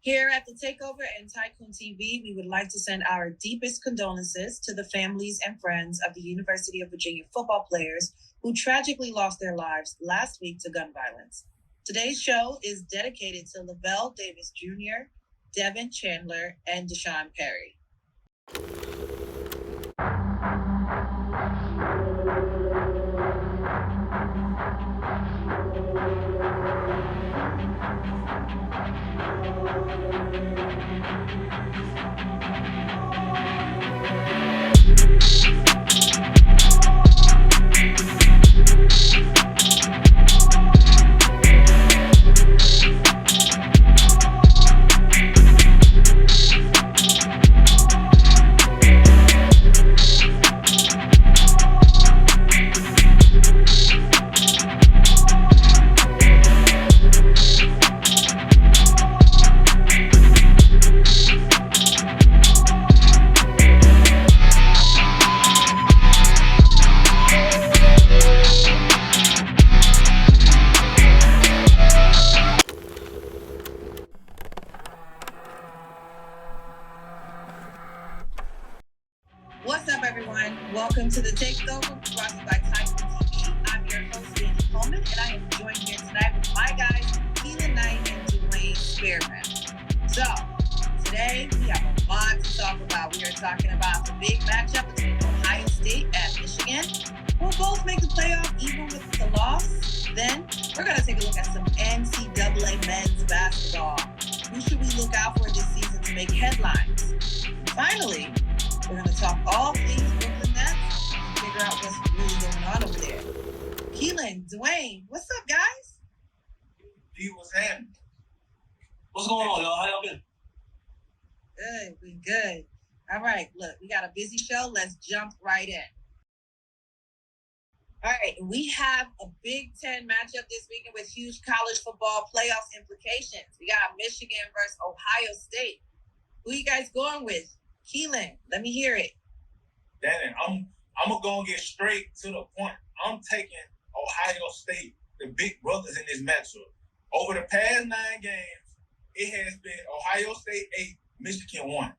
Here at the Takeover and Tycoon TV, we would like to send our deepest condolences to the families and friends of the University of Virginia football players who tragically lost their lives last week to gun violence. Today's show is dedicated to Lavelle Davis Jr., Devin Chandler, and Deshaun Perry. What's up, everyone? Welcome to the Takeover, brought to you by Tycoon TV. I'm your host, Danni Coleman, and I am joined here tonight with my guys, Keilan and Duane Spearman. So, today we have a lot to talk about. We are talking about the big matchup between Ohio State and Michigan. We'll both make the playoff even with the loss. Then, we're going to take a look at some NCAA men's basketball. Who should we look out for this season to make headlines? And finally, we're going to talk all things Brooklyn Nets and figure out what's really going on over there. Keilan, Duane, what's up, guys? D, what's happening? What's going on, y'all? How y'all been? Good, we good. All right, look, we got a busy show. Let's jump right in. All right, we have a Big Ten matchup this weekend with huge college football playoff implications. We got Michigan versus Ohio State. Who you guys going with? Keilan, let me hear it. Danni, I'm gonna go and get straight to the point. I'm taking Ohio State, the big brothers in this matchup. Over the past 9 games, it has been Ohio State 8, Michigan 1.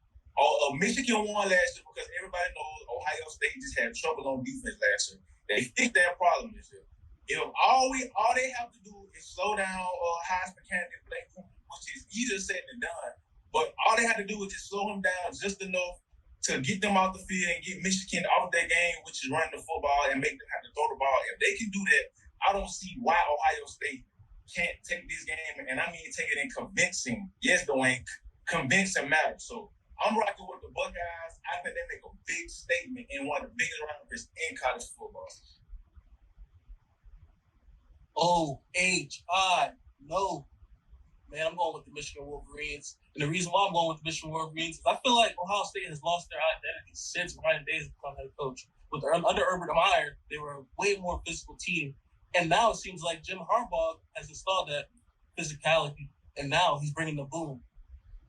Michigan won last year because everybody knows Ohio State just had trouble on defense last year. They fixed that problem this year. If all they have to do is slow down Heisman candidate Blake, which is easier said than done. But all they had to do was just slow them down just enough to get them out the field and get Michigan off their game, which is running the football, and make them have to throw the ball. If they can do that, I don't see why Ohio State can't take this game, and I mean take it in convincing. Yes, Duane, convincing matters. So I'm rocking with the Buckeyes. I think they make a big statement in one of the biggest rivalries in college football. No. Man, I'm going with the Michigan Wolverines. And the reason why I'm going with the Michigan Wolverines is I feel like Ohio State has lost their identity since Ryan Day has become head coach. Under Urban Meyer, they were a way more physical team. And now it seems like Jim Harbaugh has installed that physicality. And now he's bringing the boom.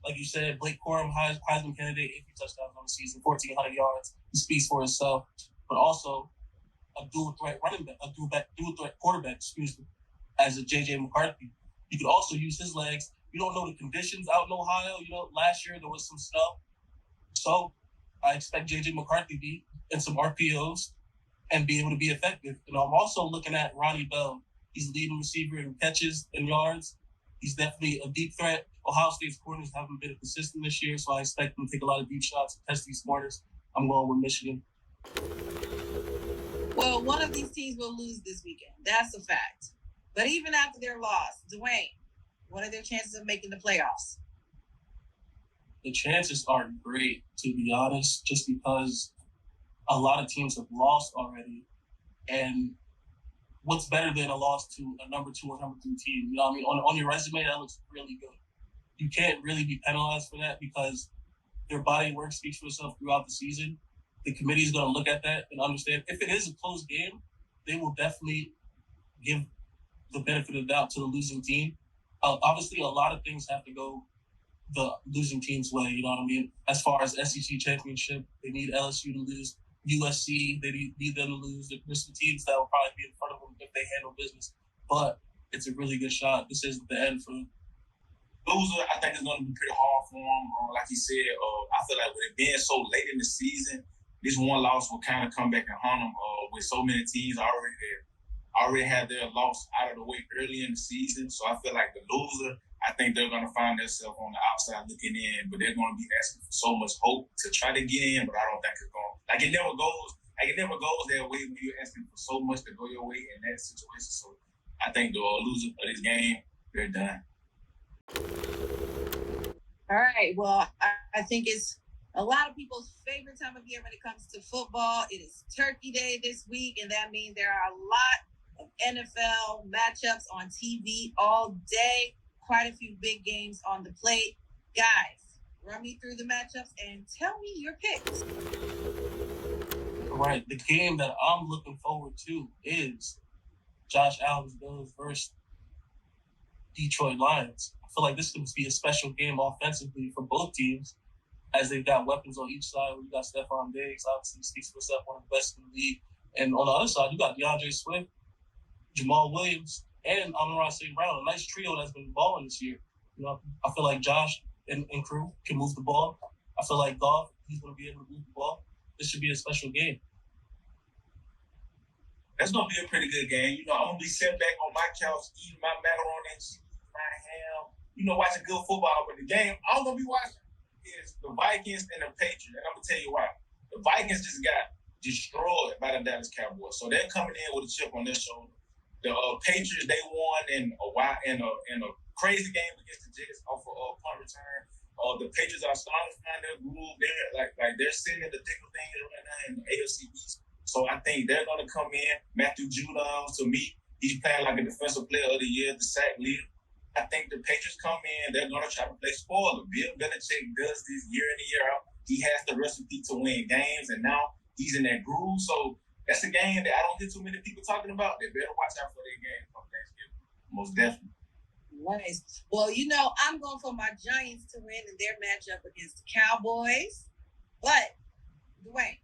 Like you said, Blake Corum, Heisman candidate, 80 touchdowns on the season, 1,400 yards. He speaks for himself. But also a dual threat quarterback, as a J.J. McCarthy. You could also use his legs. You don't know the conditions out in Ohio. Last year there was some snow. So I expect J.J. McCarthy to be in some RPOs and be able to be effective. I'm also looking at Ronnie Bell. He's the leading receiver in catches and yards. He's definitely a deep threat. Ohio State's corners haven't been consistent this year, so I expect them to take a lot of deep shots and test these corners. I'm going with Michigan. Well, one of these teams will lose this weekend. That's a fact. But even after their loss, Duane, what are their chances of making the playoffs? The chances aren't great, to be honest, just because a lot of teams have lost already. And what's better than a loss to a number 2 or number 3 team? You know what I mean? On your resume, that looks really good. You can't really be penalized for that because their body of work speaks for itself throughout the season. The committee is going to look at that and understand. If it is a close game, they will definitely give the benefit of the doubt to the losing team. Obviously, a lot of things have to go the losing team's way, you know what I mean? As far as SEC championship, they need LSU to lose. USC, they need them to lose. There's some teams that will probably be in front of them if they handle business. But it's a really good shot. This isn't the end for them. Loser, I think it's going to be pretty hard for him. Like he said, I feel like with it being so late in the season, this one loss will kind of come back and haunt him. With so many teams already have their loss out of the way early in the season, so I feel like the loser, I think they're going to find themselves on the outside looking in, but they're going to be asking for so much hope to try to get in, but I don't think it's going. Like it never goes that way when you're asking for so much to go your way in that situation. So I think the loser of this game, they're done. All right. Well, I think it's a lot of people's favorite time of year when it comes to football. It is Turkey Day this week, and that means there are a lot of NFL matchups on TV all day. Quite a few big games on the plate. Guys, run me through the matchups and tell me your picks. All right. The game that I'm looking forward to is Josh Allen's Bills versus Detroit Lions. I feel like this could be a special game offensively for both teams, as they've got weapons on each side. You got Stephon Diggs, obviously speaks for himself, one of the best in the league. And on the other side, you got DeAndre Swift, Jamal Williams, and Amon-Ra St. Brown, a nice trio that's been balling this year. You know, I feel like Josh and crew can move the ball. I feel like Goff, he's going to be able to move the ball. This should be a special game. That's going to be a pretty good game. You know, I'm going to be sitting back on my couch, eating my macaroni and cheese, my ham, watching good football. But the game I'm going to be watching is the Vikings and the Patriots. And I'm going to tell you why. The Vikings just got destroyed by the Dallas Cowboys. So they're coming in with a chip on their shoulder. The Patriots, they won in a crazy game against the Jets off of punt return. The Patriots are starting to find their groove. They're sitting in the thick of things right now in the AFC East. So I think they're going to come in. Matthew Judon, to me, he's playing like a defensive player of the year, the sack leader. I think the Patriots come in, they're going to try to play spoiler. Bill Belichick does this year in and year out. He has the recipe to win games, and now he's in that groove. So that's a game that I don't hear too many people talking about. They better watch out for their game from Thanksgiving. Most definitely. Nice. Well, I'm going for my Giants to win in their matchup against the Cowboys. But, Duane,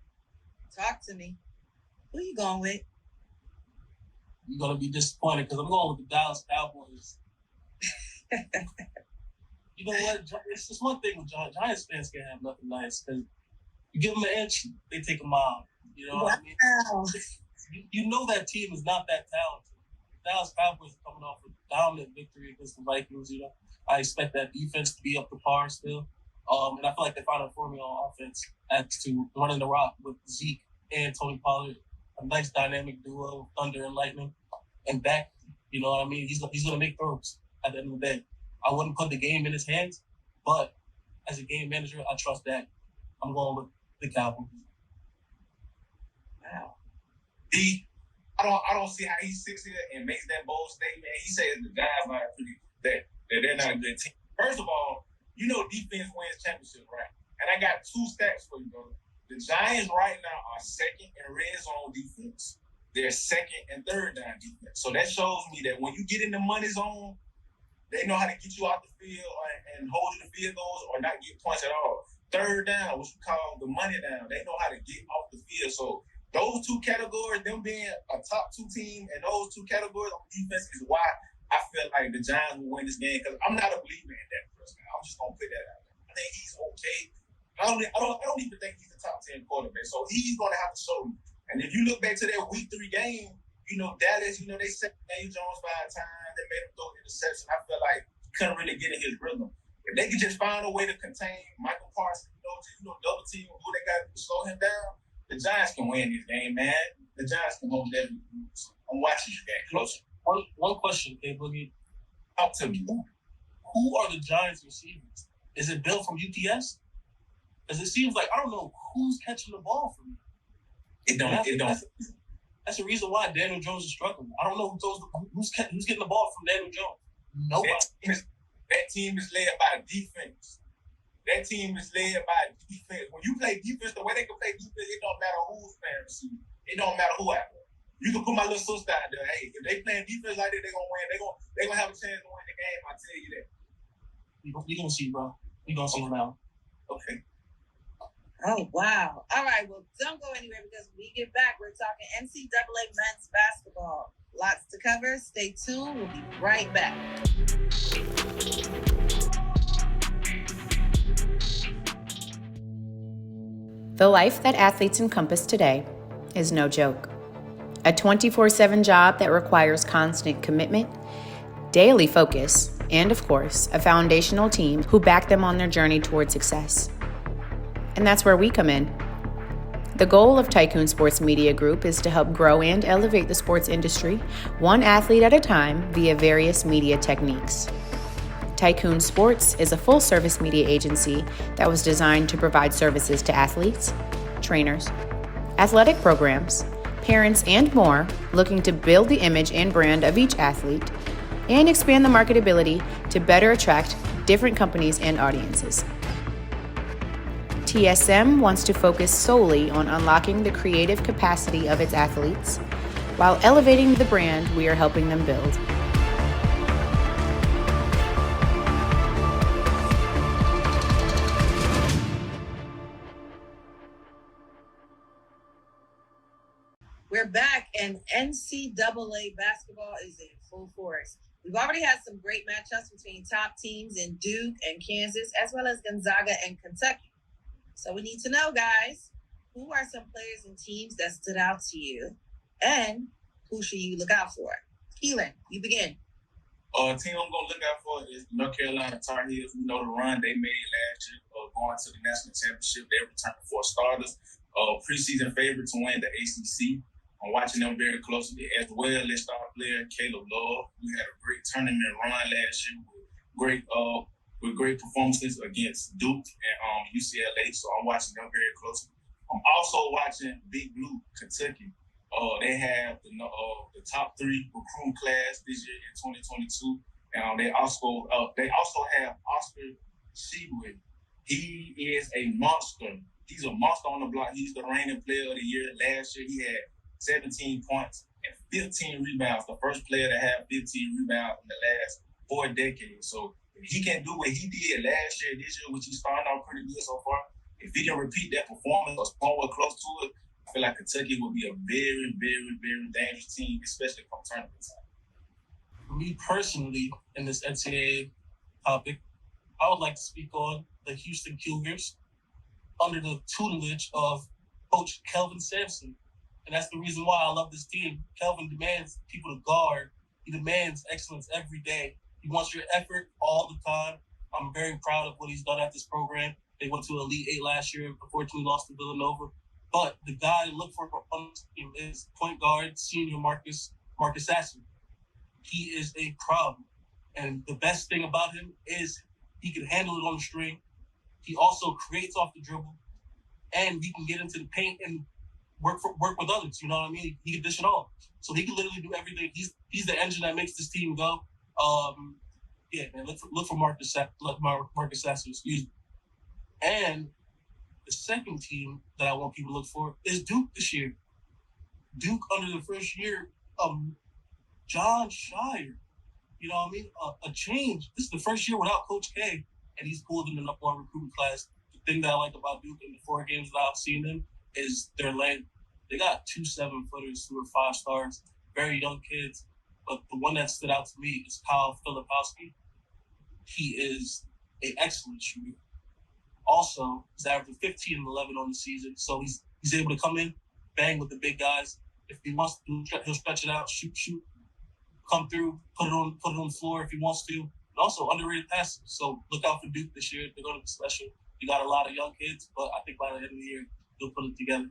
talk to me. Who you going with? You're going to be disappointed because I'm going with the Dallas Cowboys. You know what? It's just one thing with Giants fans can have nothing nice because you give them an inch, they take a mile. You know what I mean? You know that team is not that talented. Dallas Cowboys are coming off a dominant victory against the Vikings. I expect that defense to be up to par still. And I feel like they found a formula on offense as to running the rock with Zeke and Tony Pollard. A nice dynamic duo, thunder and lightning. And Dak, you know what I mean? He's going to make throws at the end of the day. I wouldn't put the game in his hands, but as a game manager, I trust Dak. I'm going with the Cowboys. Wow. I don't see how he sits here and makes that bold statement. He says the Giants are that they're not a good team. First of all, defense wins championships, right? And I got two stats for you, brother. The Giants right now are second in red zone defense. They're second and third down defense. So that shows me that when you get in the money zone, they know how to get you out the field and hold you to field goals or not get points at all. Third down, what you call the money down, they know how to get off the field. So those two categories, them being a top two team and those two categories on defense is why I feel like the Giants will win this game because I'm not a believer in that person. I'm just going to put that out there. I think he's okay. I don't even think he's a top 10 quarterback. So he's going to have to show me. And if you look back to that week 3 game, Dallas, they set Daniel Jones 5 times. They made him throw an interception. I feel like he couldn't really get in his rhythm. If they could just find a way to contain Michael Parsons, double team who they got to slow him down, the Giants can win this game, man. The Giants can hold that. I'm watching this game closer. One question, K Boogie. Talk to me. Who are the Giants receivers? Is it Bill from UPS? Because it seems like I don't know who's catching the ball for me. It don't. That's the reason why Daniel Jones is struggling. I don't know who's getting the ball from Daniel Jones. Nobody. That team is led by defense. When you play defense, the way they can play defense, it don't matter who's playing receiver. It don't matter who out there. You can put my little sister out there. Hey, if they playing defense like that, they're gonna win. They're gonna have a chance to win the game. I tell you that. We gonna see, bro. We gonna see now. Okay. Oh, wow. All right. Well, don't go anywhere because when we get back, we're talking NCAA men's basketball. Lots to cover. Stay tuned. We'll be right back. The life that athletes encompass today is no joke. A 24/7 job that requires constant commitment, daily focus, and of course, a foundational team who back them on their journey toward success. And that's where we come in. The goal of Tycoon Sports Media Group is to help grow and elevate the sports industry, one athlete at a time, via various media techniques. Tycoon Sports is a full-service media agency that was designed to provide services to athletes, trainers, athletic programs, parents, and more, looking to build the image and brand of each athlete and expand the marketability to better attract different companies and audiences. TSM wants to focus solely on unlocking the creative capacity of its athletes while elevating the brand we are helping them build. We're back, and NCAA basketball is in full force. We've already had some great matchups between top teams in Duke and Kansas, as well as Gonzaga and Kentucky. So we need to know, guys, who are some players and teams that stood out to you, and who should you look out for? Keilan, you begin. Team I'm going to look out for is North Carolina Tar Heels. We know the run they made last year, going to the national championship. They returned 4 starters. Preseason favorite to win the ACC. I'm watching them very closely, as well as star player Caleb Love. We had a great tournament run last year with great performances against Duke and UCLA. So I'm watching them very closely. I'm also watching Big Blue, Kentucky. They have the top 3 recruit class this year in 2022. And they also have Oscar Tshiebwe. He is a monster. He's a monster on the block. He's the reigning player of the year. Last year, he had 17 points and 15 rebounds. The first player to have 15 rebounds in the last 4 decades. So if he can do what he did last year, this year, which he's starting out pretty good so far, if he can repeat that performance or somewhere close to it, I feel like Kentucky will be a very, very, very dangerous team, especially from tournament time. For me personally, in this NCAA topic, I would like to speak on the Houston Cougars under the tutelage of Coach Kelvin Sampson. And that's the reason why I love this team. Kelvin demands people to guard. He demands excellence every day. He wants your effort all the time. I'm very proud of what he's done at this program. They went to Elite 8 last year, unfortunately lost to Villanova. But the guy to look for on this team is point guard, senior Marcus Sasser. He is a problem. And the best thing about him is he can handle it on the string. He also creates off the dribble. And he can get into the paint and work with others, you know what I mean? He can dish it all. So he can literally do everything. He's the engine that makes this team go. Yeah, man, look for Marcus Sasser, excuse me. And the second team that I want people to look for is Duke this year. Duke under the first year of John Shire. You know what I mean? A change. This is the first year without Coach K, and he's pulled them in the #1 recruiting class. The thing that I like about Duke in the 4 games that I've seen them is their length. They got 2 7-footers who are 5 stars, very young kids. But the one that stood out to me is Kyle Filipowski. He is an excellent shooter. Also, he's averaging 15 and 11 on the season. So he's able to come in, bang with the big guys. If he wants to, he'll stretch it out, shoot, come through, put it on the floor if he wants to. And also underrated passes. So look out for Duke this year. They're going to be special. You got a lot of young kids, but I think by the end of the year, they'll put it together.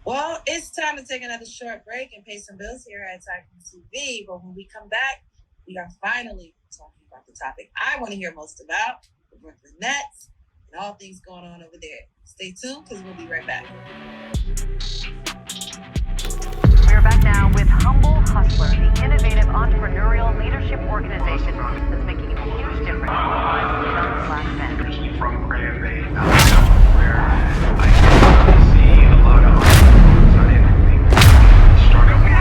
Well, it's time to take another short break and pay some bills here at Tycoon TV. But when we come back, we are finally talking about the topic I want to hear most about, the Brooklyn Nets, and all things going on over there. Stay tuned, because we'll be right back. We're back now with Humble Hustler, the innovative entrepreneurial leadership organization that's making a huge difference in the lives of young Black men. From Grand Bay, where I see a lot of entrepreneurs on everything. Starting with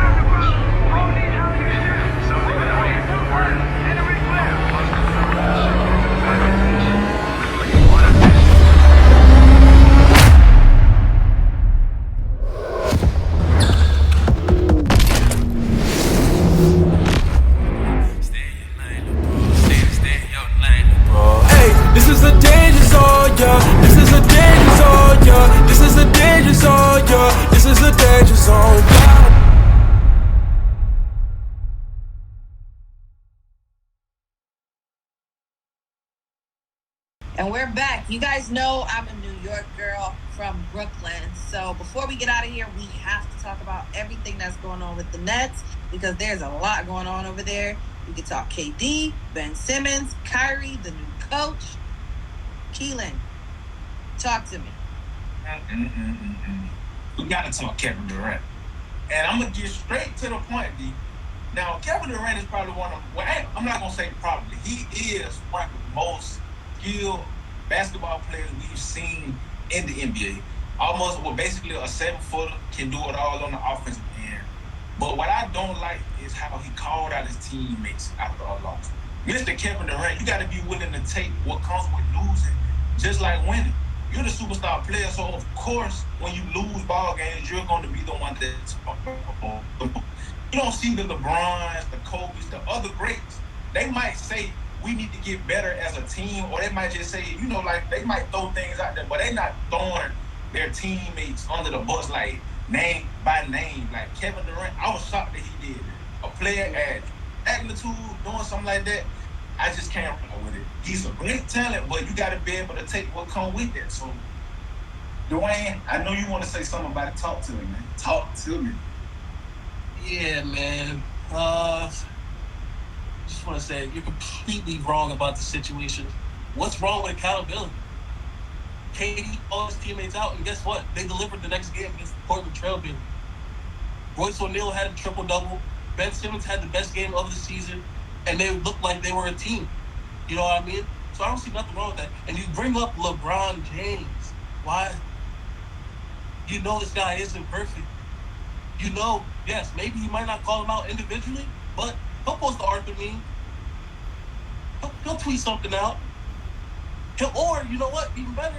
something that I have learned. And we're back. You guys know I'm a New York girl from Brooklyn. So before we get out of here, we have to talk about everything that's going on with the Nets because there's a lot going on over there. We could talk KD, Ben Simmons, Kyrie, the new coach. Keilan, talk to me. We got to talk Kevin Durant. And I'm going to get straight to the point, D. Now, Kevin Durant is probably one of, well, I'm not going to say probably. He is one of the most skilled basketball players we've seen in the NBA. Almost, well, basically a 7-footer, can do it all on the offensive end. But what I don't like is how he called out his teammates after a loss. Mr. Kevin Durant, you got to be willing to take what comes with losing, just like winning. You're the superstar player, so of course, when you lose ball games, you're going to be the one that's. You don't see the LeBrons, the Kobe's, the other greats. They might say we need to get better as a team, or they might just say, you know, like they might throw things out there, but they're not throwing their teammates under the bus like name by name. Like Kevin Durant, I was shocked that he did it. A player at magnitude doing something like that, I just can't roll with it. He's a great talent, but you got to be able to take what comes with it. So, Duane, I know you want to say something about it. Talk to me, man. Talk to me. Yeah, man. Just want to say you're completely wrong about the situation. What's wrong with accountability? KD all his teammates out, and guess what? They delivered the next game against the Portland Trailblazers. Royce O'Neal had a triple-double. Ben Simmons had the best game of the season, and they looked like they were a team. You know what I mean? So I don't see nothing wrong with that. And you bring up LeBron James. Why? You know this guy isn't perfect. You know, yes, maybe he might not call him out individually, but he'll post the Arthur meme. He'll tweet something out. Or, you know what, even better,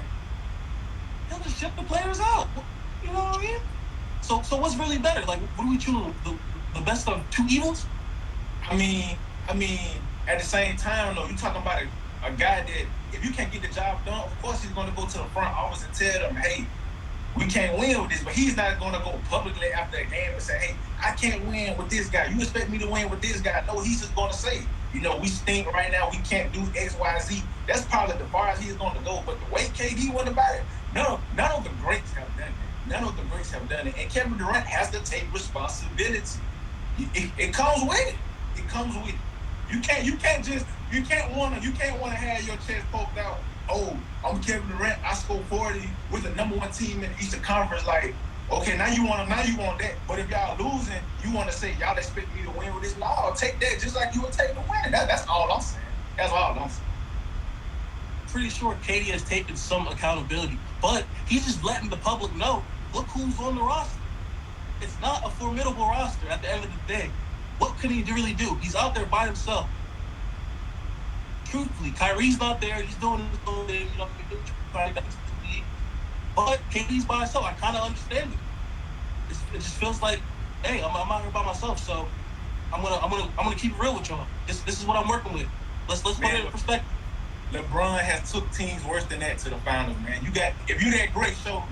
he'll just ship the players out. You know what I mean? So what's really better? Like, what do we choose? The best of two evils? I mean, at the same time, though, you're talking about a guy that, if you can't get the job done, of course he's going to go to the front office and tell them, hey, we can't win with this. But he's not going to go publicly after a game and say, hey, I can't win with this guy. You expect me to win with this guy? No, he's just going to say, you know, we stink right now. We can't do X, Y, Z. That's probably the far as he's going to go. But the way KD went about it, none of the greats have done it. None of the greats have done it. And Kevin Durant has to take responsibility. It comes with it. It comes with it. You can't want to have your chest poked out. Oh, I'm Kevin Durant. I scored 40 with the number one team in the Eastern Conference. Like, okay, now you want that. But if y'all losing, you want to say y'all expect me to win with this. No, I'll take that just like you would take the win. That's all I'm saying. That's all I'm saying. Pretty sure KD has taken some accountability, but he's just letting the public know, look who's on the roster. It's not a formidable roster at the end of the day. What can he really do? He's out there by himself. Truthfully, Kyrie's not there. He's doing his own thing. You know, trying to get to the league. But KD's by himself. I kind of understand it. It just feels like, hey, I'm out here by myself. So I'm gonna keep it real with y'all. This is what I'm working with. Let's put it in perspective. LeBron has took teams worse than that to the finals, man. If you're that great, show me.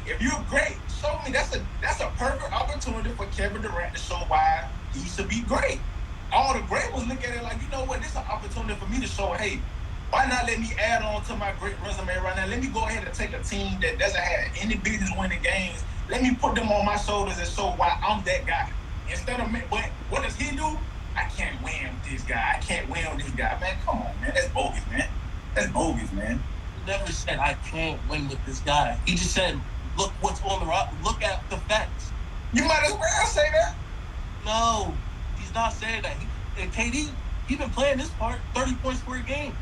If you're great, show me. That's a perfect opportunity for Kevin Durant to show why he should be great. All the great ones look at it like, you know what, this is an opportunity for me to show, hey, why not let me add on to my great resume right now? Let me go ahead and take a team that doesn't have any business winning games. Let me put them on my shoulders and show why I'm that guy. Instead of, what does he do? I can't win with this guy. I can't win with this guy. Man, come on, man. That's bogus, man. That's bogus, man. He never said, I can't win with this guy. He just said, look what's on the rock. Look at the facts. You might as well say that. No, he's not saying that. And KD, he's been playing this part 30 points per game.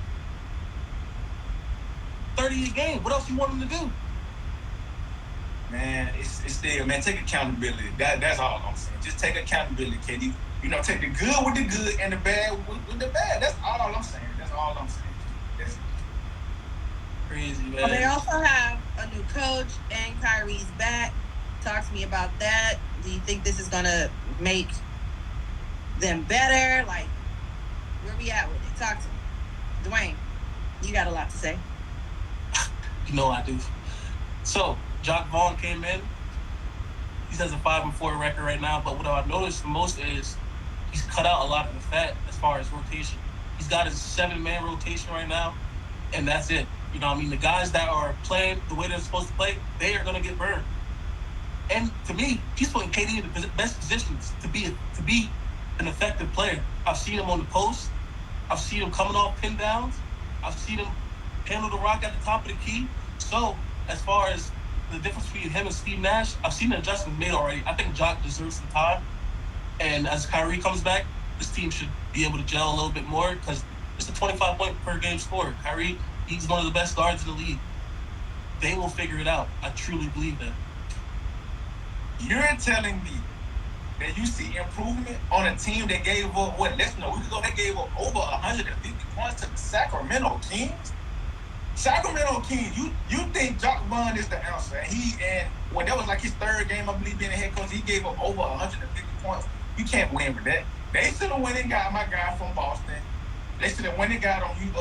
30 a game. What else you want him to do? Man, it's still, man, take accountability. That's all I'm saying. Just take accountability, KD. You know, take the good with the good and the bad with the bad. That's all I'm saying. That's all I'm saying. That's crazy, man. Well, they also have a new coach and Kyrie's back. Talk to me about that. Do you think this is going to make them better? Like, where we at with it? Talk to me. Duane, you got a lot to say. You know I do. So, Jacques Vaughn came in. He has a 5-4 record right now, but what I've noticed the most is he's cut out a lot of the fat as far as rotation. He's got his 7-man rotation right now. and that's it. You know what I mean? The guys that are playing the way they're supposed to play, they are going to get burned. And to me, he's putting KD in the best positions to be an effective player. I've seen him on the post. I've seen him coming off pin downs. I've seen him handle the rock at the top of the key. So as far as the difference between him and Steve Nash, I've seen the adjustment made already. I think Jock deserves some time. And as Kyrie comes back, this team should be able to gel a little bit more because it's a 25-point per game scorer. Kyrie, he's one of the best guards in the league. They will figure it out. I truly believe that. You're telling me that you see improvement on a team that gave up, less than a week ago, they gave up over 150 points to the Sacramento Kings? Sacramento Kings, you think Jock Bond is the answer. And when that was like his third game, I believe, being a head coach, he gave up over 150 points. You can't win with that. They should have went and got my guy from Boston. They should have went and got him,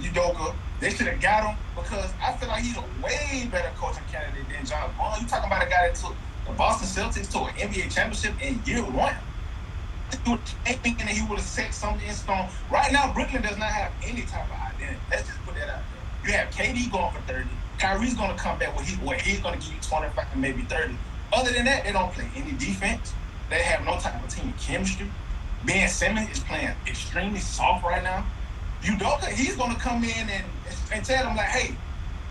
Udoka. They should have got him because I feel like he's a way better coaching candidate than John Bond. You talking about a guy that took the Boston Celtics to an NBA championship in year one. He was thinking that he would have set something in stone. Right now, Brooklyn does not have any type of identity. Let's just put that out there. You have KD going for 30. Kyrie's going to come back where he's going to give you 25 and maybe 30. Other than that, they don't play any defense. They have no type of team chemistry. Ben Simmons is playing extremely soft right now. Udoka, he's going to come in and tell them, like, hey,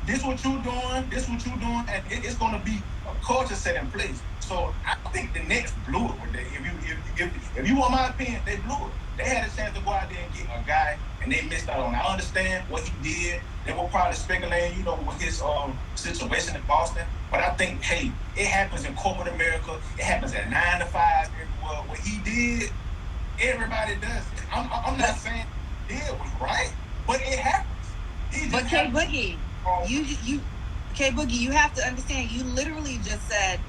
this what you're doing, and it's going to be a culture set in place. So I think the Nets blew it with that. If you want my opinion, they blew it. They had a chance to go out there and get a guy, and they missed out on it. I understand what he did. They were probably speculating, with his situation in Boston. But I think, hey, it happens in corporate America. It happens at 9 to 5 everywhere. What he did, everybody does it. I'm not saying he did was right, but it happens. But K Boogie, K Boogie, you have to understand. You literally just said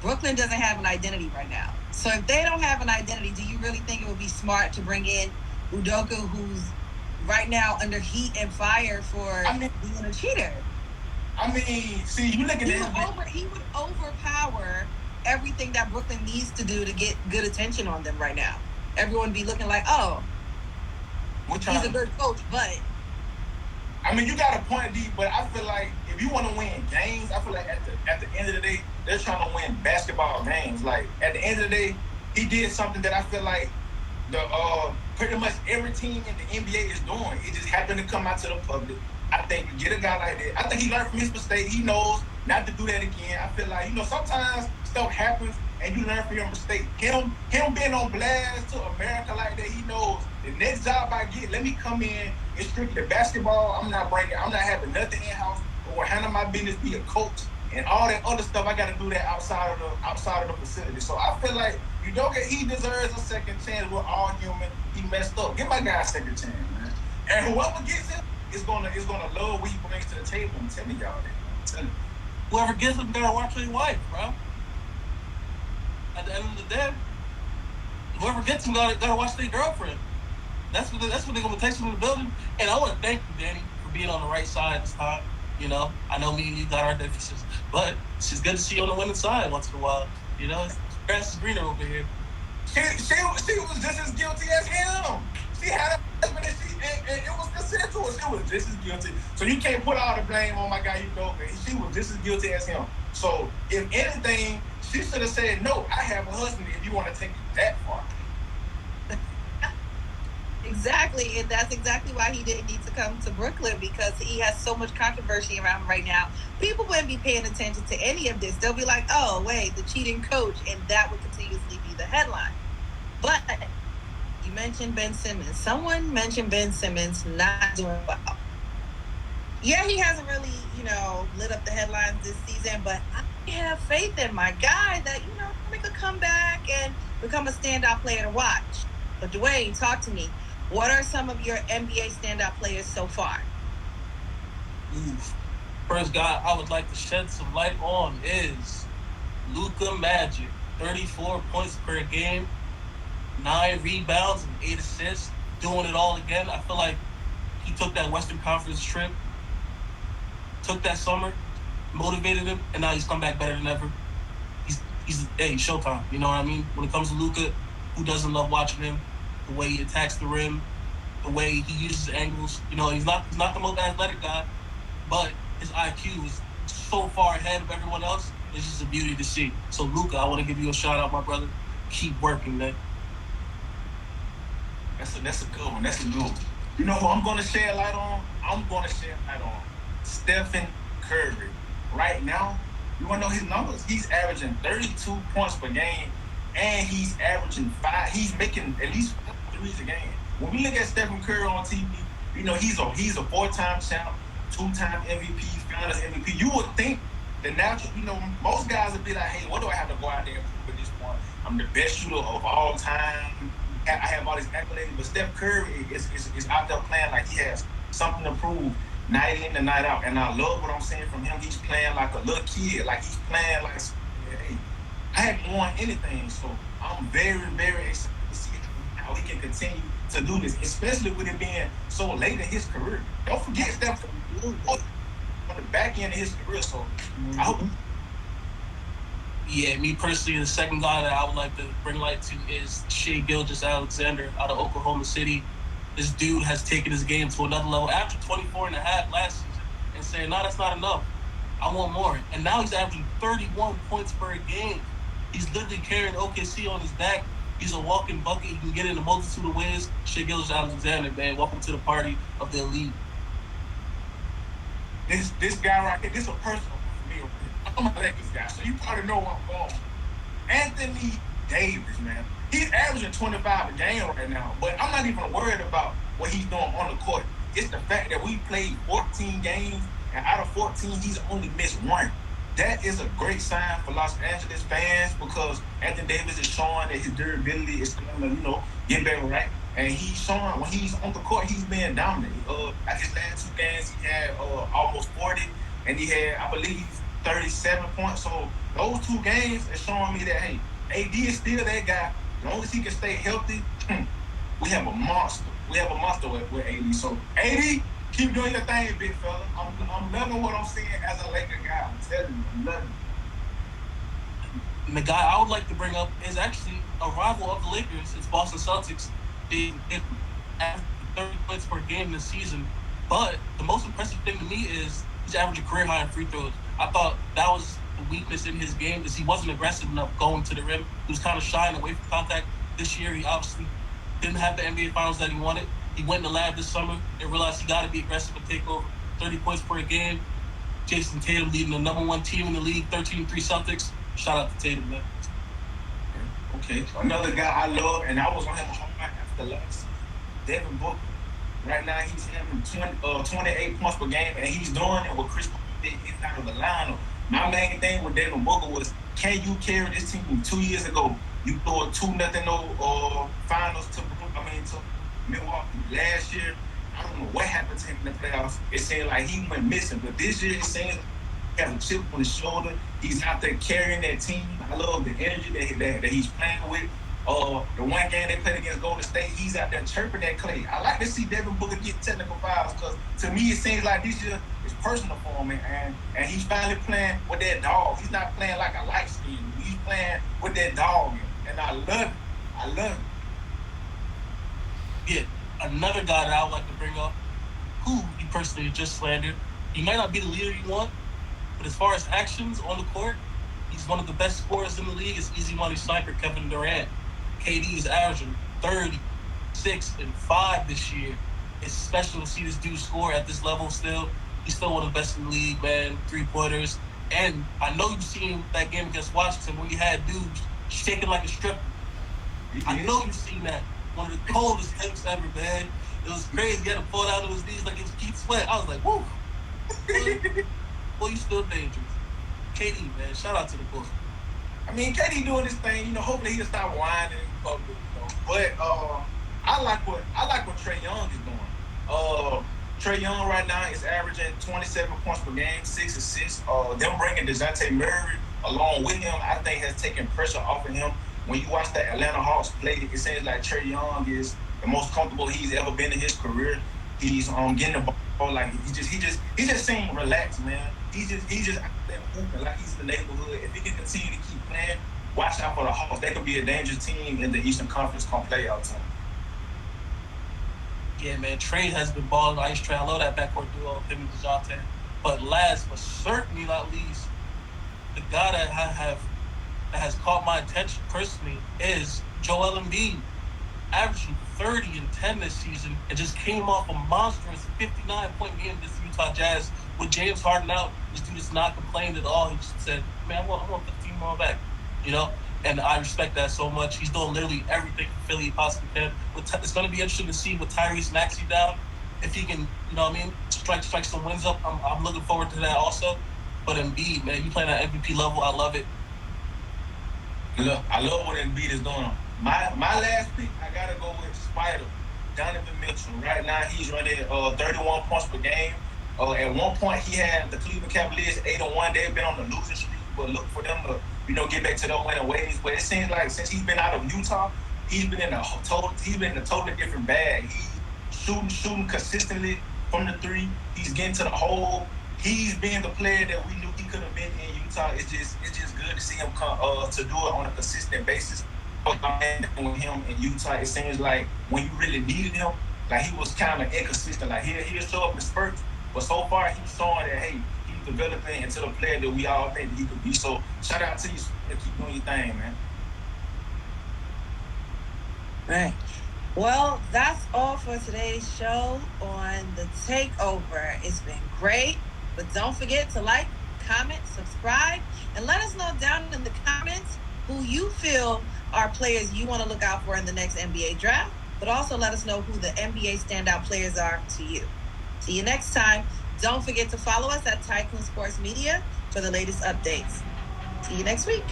Brooklyn doesn't have an identity right now. So if they don't have an identity, do you really think it would be smart to bring in Udoka, who's right now under heat and fire for being a cheater? I mean, see, you look at he would overpower everything that Brooklyn needs to do to get good attention on them right now. Everyone would be looking like, he's a good coach, but I mean, you got a point, D, but I feel like if you want to win games, I feel like at the end of the day, they're trying to win basketball games. Like, at the end of the day, he did something that I feel like pretty much every team in the NBA is doing. It just happened to come out to the public. I think you get a guy like that. I think he learned from his mistake. He knows not to do that again. I feel like, sometimes stuff happens and you learn from your mistake. Him being on blast to America like that, he knows the next job I get, let me come in. It's strictly basketball. I'm not having nothing in-house or handle my business, be a coach, and all that other stuff. I got to do that outside of the facility. So I feel like he deserves a second chance. We're all human. He messed up. Give my guy a second chance, man. And whoever gets him is gonna love what he brings to the table. I'm telling y'all that. Whoever gets him gotta watch their wife, bro. At the end of the day, whoever gets him gotta watch their girlfriend. That's what they're gonna take from the building. And I want to thank you, Danny, for being on the right side this time. I know me and you got our differences, but it's just good to see you on the winning side once in a while. Grass is greener over here. She was just as guilty as him. She had a husband and it was consensual. She was just as guilty. So you can't put all the blame on my guy Udoka. She was just as guilty as him. So if anything, she should have said, no, I have a husband if you want to take it that far. Exactly, and that's exactly why he didn't need to come to Brooklyn, because he has so much controversy around him right now. People wouldn't be paying attention to any of this. They'll be like, oh, wait, the cheating coach, and that would continuously be the headline. But you mentioned Ben Simmons. Someone mentioned Ben Simmons not doing well. Yeah, he hasn't really, lit up the headlines this season, but I have faith in my guy that, make a comeback and become a standout player to watch. But Duane, talk to me. What are some of your NBA standout players so far? First guy I would like to shed some light on is Luka Magic. 34 points per game, 9 rebounds and 8 assists, doing it all again. I feel like he took that Western Conference trip, took that summer, motivated him, and now he's come back better than ever. He's showtime. You know what I mean? When it comes to Luka, who doesn't love watching him? The way he attacks the rim, the way he uses angles. You know, he's not the most athletic guy, but his IQ is so far ahead of everyone else. It's just a beauty to see. So, Luka, I want to give you a shout out, my brother. Keep working, man. That's a good one. That's a good one. You know who I'm going to shed light on? I'm going to shed light on Stephen Curry. Right now, you want to know his numbers? He's averaging 32 points per game, and he's averaging 5. He's making at least 5 threes a game. When we look at Stephen Curry on TV, you know, he's a 4-time champ, 2-time MVP, Finals MVP. You would think the natural, you know, most guys would be like, hey, what do I have to go out there and prove at this point? I'm the best shooter of all time. I have all these accolades, but Steph Curry is out there playing like he has something to prove night in and night out. And I love what I'm seeing from him. He's playing like a little kid, like he's playing like, hey, I haven't won anything, so I'm very, very excited to see how he can continue to do this, especially with it being so late in his career. Don't forget Steph on the back end of his career, so I hope. Yeah, me personally, the second guy that I would like to bring light to is Shai-Gilgeous Alexander out of Oklahoma City. This dude has taken his game to another level after 24 and a half last season and saying, no, that's not enough. I want more. And now he's averaging 31 points per game. He's literally carrying OKC on his back. He's a walking bucket. He can get in a multitude of ways. Shai-Gilgeous Alexander, man, welcome to the party of the elite. This guy right here, this is a personal one for me. I'm a Lakers guy, so you probably know where I'm going. Anthony Davis, man. He's averaging 25 a game right now, but I'm not even worried about what he's doing on the court. It's the fact that we played 14 games, and out of 14, he's only missed 1. That is a great sign for Los Angeles fans because Anthony Davis is showing that his durability is going to, get better, right? And he's showing when he's on the court, he's being dominant. Like his last 2 games, he had almost 40, and he had, I believe, 37 points. So those 2 games are showing me that, hey, AD is still that guy. As long as he can stay healthy, we have a monster. We have a monster with AD. So AD, keep doing your thing, big fella. I'm loving what I'm seeing as a Laker guy. I'm telling you, I'm loving it. And the guy I would like to bring up is actually a rival of the Lakers. It's Boston Celtics. They average 30 points per game this season. But the most impressive thing to me is he's averaging career high in free throws. I thought that was the weakness in his game is he wasn't aggressive enough going to the rim. He was kind of shying away from contact. This year, he obviously didn't have the NBA Finals that he wanted. He went in the lab this summer and realized he got to be aggressive and take over. 30 points per game. Jason Tatum leading the number 1 team in the league, 13-3 Celtics. Shout out to Tatum, man. Okay. Another guy I love, and I was on him after last season, Devin Booker. Right now, he's having 28 points per game, and he's doing it with Chris Paul. He's out of the lineup. My main thing with Devin Booker was, can you carry this team? 2 years ago, you threw a 2-0 finals to Milwaukee. Last year, I don't know what happened to him in the playoffs. It seemed like he went missing, but this year it seems like he has a chip on his shoulder. He's out there carrying that team. I love the energy that he's playing with. The one game they played against Golden State, he's out there chirping that Clay. I like to see Devin Booker get technical fouls because to me it seems like this year is personal for him, and he's finally playing with that dog. He's not playing like a light skin. He's playing with that dog, and I love it. I love it. Yeah, another guy that I would like to bring up, who he personally just slandered. He might not be the leader you want, but as far as actions on the court, he's one of the best scorers in the league. It's easy money sniper Kevin Durant. KD is averaging 36 and 5 this year. It's special to see this dude score at this level still. He's still one of the best in the league, man. 3-pointers. And I know you've seen that game against Washington when he had dudes shaking like a stripper. I know you've seen that. One of the coldest takes ever, man. It was crazy. He had to fall down to his knees like it was Keith Sweat. I was like, whoa. Boy, you still dangerous. KD, man. Shout out to the Bulls. I mean, KD doing this thing, hopefully he'll stop whining in public, But I like what Trae Young is doing. Trae Young right now is averaging 27 points per game, 6 assists. Them bringing DeJounte Murray along with him, I think has taken pressure off of him. When you watch the Atlanta Hawks play, it seems like Trae Young is the most comfortable he's ever been in his career. He's getting the ball like he just seems relaxed, man. He's just out there moving like he's in the neighborhood. If he can continue to keep playing, watch out for the Hawks. They could be a dangerous team in the Eastern Conference come playoff time. Yeah, man, Trey has been balling. Ice Trey, I love that backcourt duo, him and DeJounte. But last but certainly not least, the guy that has caught my attention personally is Joel Embiid, averaging 30 and 10 this season, and just came off a monstrous 59-point game against the Utah Jazz. With James Harden out, this dude has not complained at all. He just said, man, I want 15 more back, you know? And I respect that so much. He's doing literally everything Philly possibly can. It's going to be interesting to see with Tyrese Maxey down, if he can, you know what I mean, strike some wins up. I'm looking forward to that also. But Embiid, man, you playing at MVP level. I love it. Look, I love what Embiid is doing. My last pick, I got to go with Spider, Donovan Mitchell. Right now, he's running 31 points per game. At one point, he had the Cleveland Cavaliers 8-1. They've been on the losing streak, but look for them to, get back to their winning ways. But it seems like since he's been out of Utah, he's been in a totally different bag. He's shooting consistently from the three. He's getting to the hole. He's being the player that we knew he could have been in Utah. It's just good to see him come to do it on a consistent basis. With him in Utah, it seems like when you really needed him, like he was kind of inconsistent. Like he'll show up in spurts, but so far he's showing that he's developing into the player that we all think that he could be. So shout out to you, keep doing your thing, man. Right. Well, that's all for today's show on the Takeover. It's been great, but don't forget to like, comment, subscribe, and let us know down in the comments who you feel are players you want to look out for in the next NBA draft, but also let us know who the NBA standout players are to you. See you next time. Don't forget to follow us at Tycoon Sports Media for the latest updates. See you next week.